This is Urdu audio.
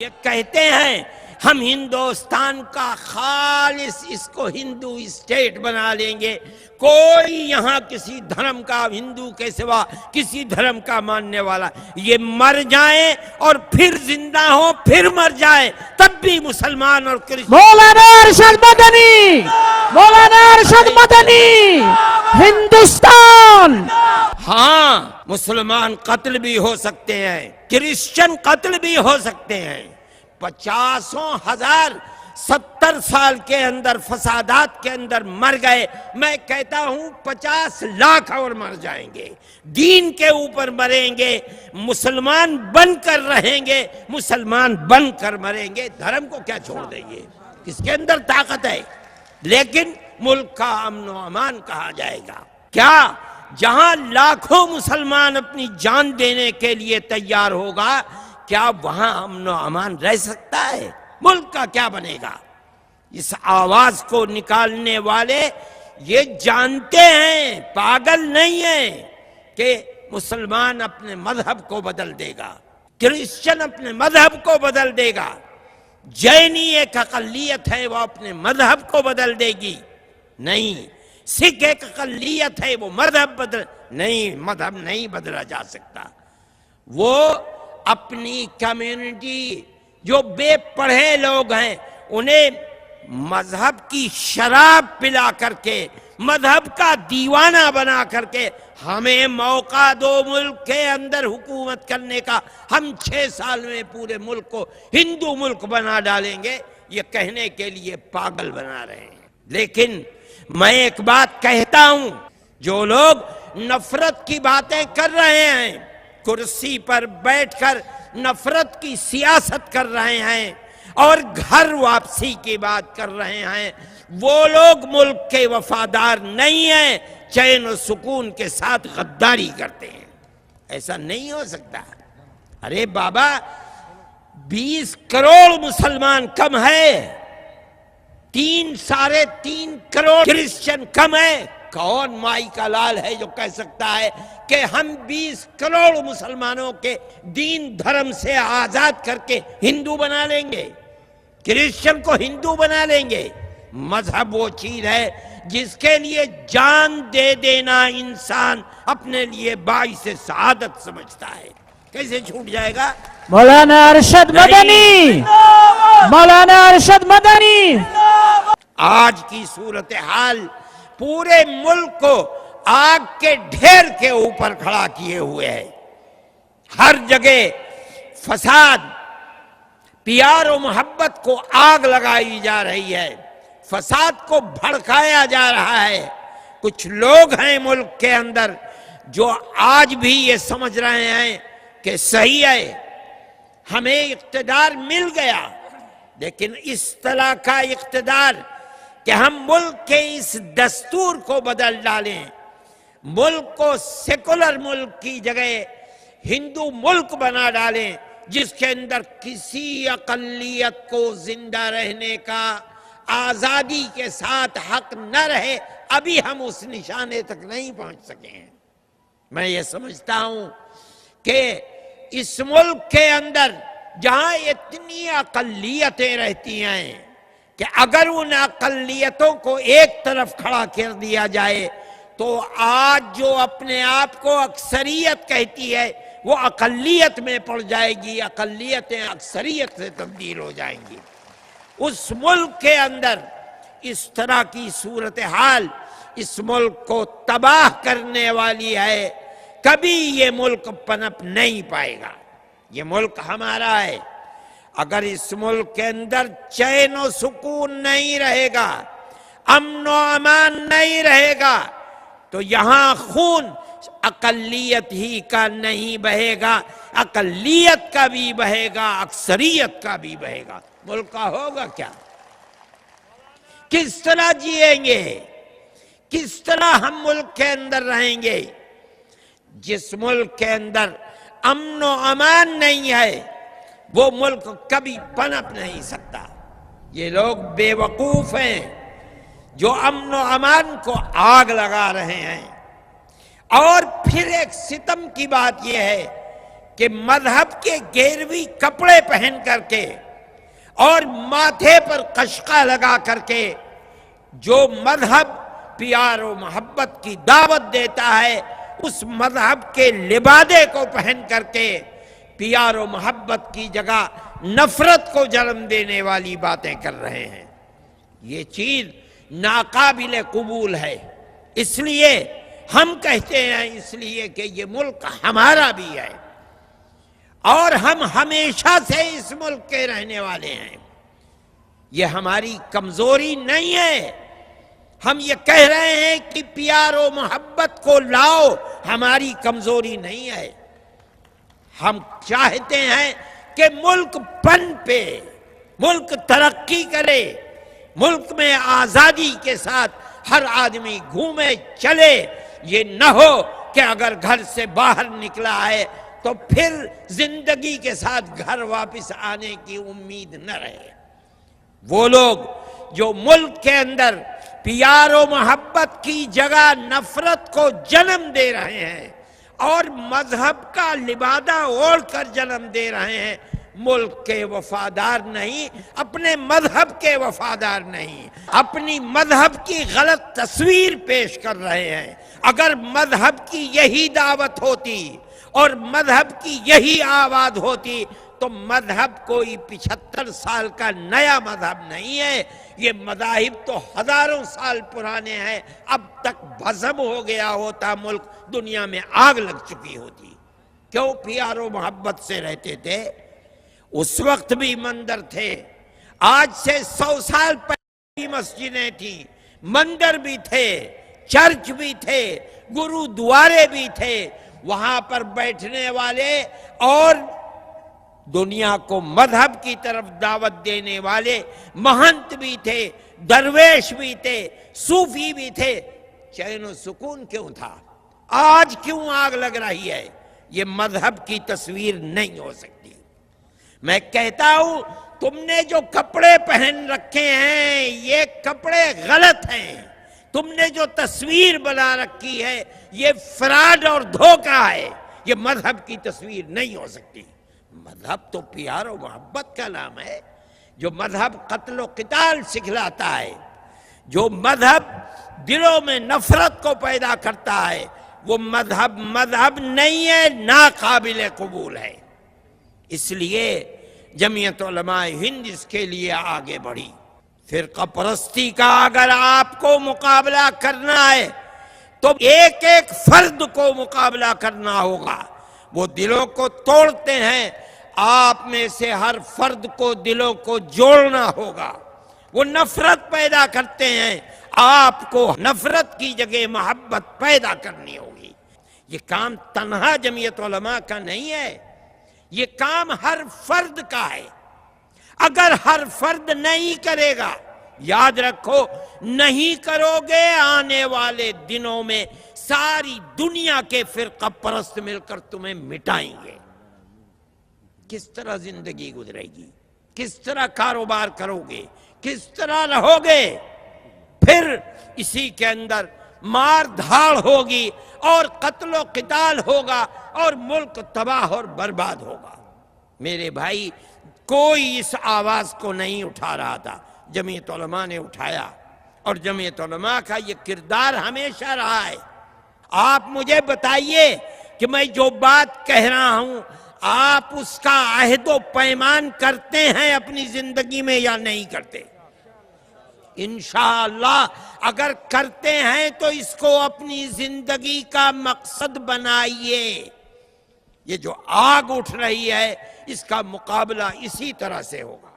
یہ کہتے ہیں ہم ہندوستان کا خالص اس کو ہندو اسٹیٹ بنا لیں گے، کوئی یہاں کسی دھرم کا ہندو کے سوا کسی دھرم کا ماننے والا، یہ مر جائیں اور پھر زندہ ہو پھر مر جائے تب بھی مسلمان اور کرسچن۔ مولانا ارشد مدنی، مولانا ارشد مدنی، ہندوستان۔ ہاں، مسلمان قتل بھی ہو سکتے ہیں، کرسچن قتل بھی ہو سکتے ہیں، 50,000 70 سال کے اندر فسادات کے اندر مر گئے، میں کہتا ہوں 50 لاکھ اور مر جائیں گے، دین کے اوپر مریں گے، مسلمان بن کر رہیں گے، مسلمان بن کر مریں گے، دھرم کو کیا چھوڑ دیں گے؟ اس کے اندر طاقت ہے، لیکن ملک کا امن و امان کہا جائے گا؟ کیا جہاں لاکھوں مسلمان اپنی جان دینے کے لیے تیار ہوگا، کیا وہاں امن و امان رہ سکتا ہے؟ ملک کا کیا بنے گا؟ اس آواز کو نکالنے والے یہ جانتے ہیں، پاگل نہیں ہیں، کہ مسلمان اپنے مذہب کو بدل دے گا، کرسچن اپنے مذہب کو بدل دے گا، جینی ایک اقلیت ہے وہ اپنے مذہب کو بدل دے گی، نہیں، سکھ ایک اقلیت ہے وہ مذہب بدل، نہیں، مذہب نہیں بدلا جا سکتا۔ وہ اپنی کمیونٹی جو بے پڑھے لوگ ہیں انہیں مذہب کی شراب پلا کر کے، مذہب کا دیوانہ بنا کر کے ہمیں موقع دو ملک کے اندر حکومت کرنے کا، ہم 6 سال میں پورے ملک کو ہندو ملک بنا ڈالیں گے، یہ کہنے کے لیے پاگل بنا رہے ہیں۔ لیکن میں ایک بات کہتا ہوں، جو لوگ نفرت کی باتیں کر رہے ہیں، کرسی پر بیٹھ کر نفرت کی سیاست کر رہے ہیں اور گھر واپسی کی بات کر رہے ہیں، وہ لوگ ملک کے وفادار نہیں ہیں، چین و سکون کے ساتھ غداری کرتے ہیں۔ ایسا نہیں ہو سکتا۔ ارے بابا، 20 کروڑ مسلمان کم ہے، 3.5 کروڑ کرسچن کم ہے؟ کون مائی کا لال ہے جو کہہ سکتا ہے کہ ہم 20 کروڑ مسلمانوں کے دین دھرم سے آزاد کر کے ہندو بنا لیں گے، کرسچن کو ہندو بنا لیں گے؟ مذہب وہ چیز ہے جس کے لیے جان دے دینا انسان اپنے لیے باعث سعادت سمجھتا ہے، کیسے چھوٹ جائے گا؟ مولانا ارشد مدنی، مولانا ارشد مدنی۔ آج کی صورتحال پورے ملک کو آگ کے ڈھیر کے اوپر کھڑا کیے ہوئے ہے، ہر جگہ فساد، پیار و محبت کو آگ لگائی جا رہی ہے، فساد کو بھڑکایا جا رہا ہے۔ کچھ لوگ ہیں ملک کے اندر جو آج بھی یہ سمجھ رہے ہیں کہ صحیح ہے، ہمیں اقتدار مل گیا، لیکن اس طرح کا اقتدار کہ ہم ملک کے اس دستور کو بدل ڈالیں، ملک کو سیکولر ملک کی جگہ ہندو ملک بنا ڈالیں، جس کے اندر کسی اقلیت کو زندہ رہنے کا آزادی کے ساتھ حق نہ رہے، ابھی ہم اس نشانے تک نہیں پہنچ سکے ہیں۔ میں یہ سمجھتا ہوں کہ اس ملک کے اندر جہاں اتنی اقلیتیں رہتی ہیں کہ اگر ان اقلیتوں کو ایک طرف کھڑا کر دیا جائے تو آج جو اپنے آپ کو اکثریت کہتی ہے وہ اقلیت میں پڑ جائے گی، اقلیتیں اکثریت سے تبدیل ہو جائیں گی۔ اس ملک کے اندر اس طرح کی صورتحال اس ملک کو تباہ کرنے والی ہے، کبھی یہ ملک پنپ نہیں پائے گا۔ یہ ملک ہمارا ہے، اگر اس ملک کے اندر چین و سکون نہیں رہے گا، امن و امان نہیں رہے گا، تو یہاں خون اقلیت ہی کا نہیں بہے گا، اقلیت کا بھی بہے گا، اکثریت کا بھی بہے گا۔ ملک کا ہوگا کیا؟ کس طرح جئیں گے؟ کس طرح ہم ملک کے اندر رہیں گے؟ جس ملک کے اندر امن و امان نہیں ہے وہ ملک کبھی پنپ نہیں سکتا۔ یہ لوگ بے وقوف ہیں جو امن و امان کو آگ لگا رہے ہیں۔ اور پھر ایک ستم کی بات یہ ہے کہ مذہب کے گیروی کپڑے پہن کر کے اور ماتھے پر قشقہ لگا کر کے جو مذہب پیار و محبت کی دعوت دیتا ہے، اس مذہب کے لبادے کو پہن کر کے پیار و محبت کی جگہ نفرت کو جنم دینے والی باتیں کر رہے ہیں۔ یہ چیز ناقابل قبول ہے۔ اس لیے ہم کہتے ہیں، اس لیے کہ یہ ملک ہمارا بھی ہے اور ہم ہمیشہ سے اس ملک کے رہنے والے ہیں۔ یہ ہماری کمزوری نہیں ہے۔ ہم یہ کہہ رہے ہیں کہ پیار و محبت کو لاؤ، ہماری کمزوری نہیں ہے۔ ہم چاہتے ہیں کہ ملک پن پہ، ملک ترقی کرے، ملک میں آزادی کے ساتھ ہر آدمی گھومے چلے۔ یہ نہ ہو کہ اگر گھر سے باہر نکلا ہے تو پھر زندگی کے ساتھ گھر واپس آنے کی امید نہ رہے۔ وہ لوگ جو ملک کے اندر پیار و محبت کی جگہ نفرت کو جنم دے رہے ہیں اور مذہب کا لبادہ اوڑھ کر جنم دے رہے ہیں، ملک کے وفادار نہیں، اپنے مذہب کے وفادار نہیں، اپنی مذہب کی غلط تصویر پیش کر رہے ہیں۔ اگر مذہب کی یہی دعوت ہوتی اور مذہب کی یہی آواز ہوتی تو مذہب کوئی 75 سال کا نیا مذہب نہیں ہے۔ یہ مذاہب تو ہزاروں سال پرانے ہیں۔ اب تک بھسم ہو گیا ہوتا ملک، دنیا میں آگ لگ چکی ہوتی۔ کیوں پیار و محبت سے رہتے تھے؟ اس وقت بھی مندر تھے، آج سے 100 سال پہلے بھی مسجدیں تھیں، مندر بھی تھے، چرچ بھی تھے، گرودوارے بھی تھے، وہاں پر بیٹھنے والے اور دنیا کو مذہب کی طرف دعوت دینے والے مہنت بھی تھے، درویش بھی تھے، صوفی بھی تھے۔ چین و سکون کیوں تھا؟ آج کیوں آگ لگ رہی ہے؟ یہ مذہب کی تصویر نہیں ہو سکتی۔ میں کہتا ہوں تم نے جو کپڑے پہن رکھے ہیں یہ کپڑے غلط ہیں، تم نے جو تصویر بنا رکھی ہے یہ فراڈ اور دھوکہ ہے، یہ مذہب کی تصویر نہیں ہو سکتی۔ مذہب تو پیار و محبت کا نام ہے۔ جو مذہب قتل و قتال سکھلاتا ہے، جو مذہب دلوں میں نفرت کو پیدا کرتا ہے، وہ مذہب نہیں ہے، ناقابل قبول ہے۔ اس لیے جمعیت علماء ہند اس کے لیے آگے بڑھی۔ فرقہ پرستی کا اگر آپ کو مقابلہ کرنا ہے تو ایک ایک فرد کو مقابلہ کرنا ہوگا۔ وہ دلوں کو توڑتے ہیں، آپ میں سے ہر فرد کو دلوں کو جوڑنا ہوگا۔ وہ نفرت پیدا کرتے ہیں، آپ کو نفرت کی جگہ محبت پیدا کرنی ہوگی۔ یہ کام تنہا جمعیت علماء کا نہیں ہے، یہ کام ہر فرد کا ہے۔ اگر ہر فرد نہیں کرے گا، یاد رکھو نہیں کرو گے، آنے والے دنوں میں ساری دنیا کے فرقہ پرست مل کر تمہیں مٹائیں گے۔ کس طرح زندگی گزرے گی؟ کس طرح کاروبار کرو گے؟ کس طرح رہو گے؟ پھر اسی کے اندر مار دھاڑ ہوگی اور قتل و قتال ہوگا اور ملک تباہ اور برباد ہوگا۔ میرے بھائی، کوئی اس آواز کو نہیں اٹھا رہا تھا، جمعیت علماء نے اٹھایا، اور جمعیت علماء کا یہ کردار ہمیشہ رہا ہے۔ آپ مجھے بتائیے کہ میں جو بات کہہ رہا ہوں آپ اس کا عہد و پیمان کرتے ہیں اپنی زندگی میں یا نہیں کرتے؟ انشاءاللہ اگر کرتے ہیں تو اس کو اپنی زندگی کا مقصد بنائیے۔ یہ جو آگ اٹھ رہی ہے اس کا مقابلہ اسی طرح سے ہوگا۔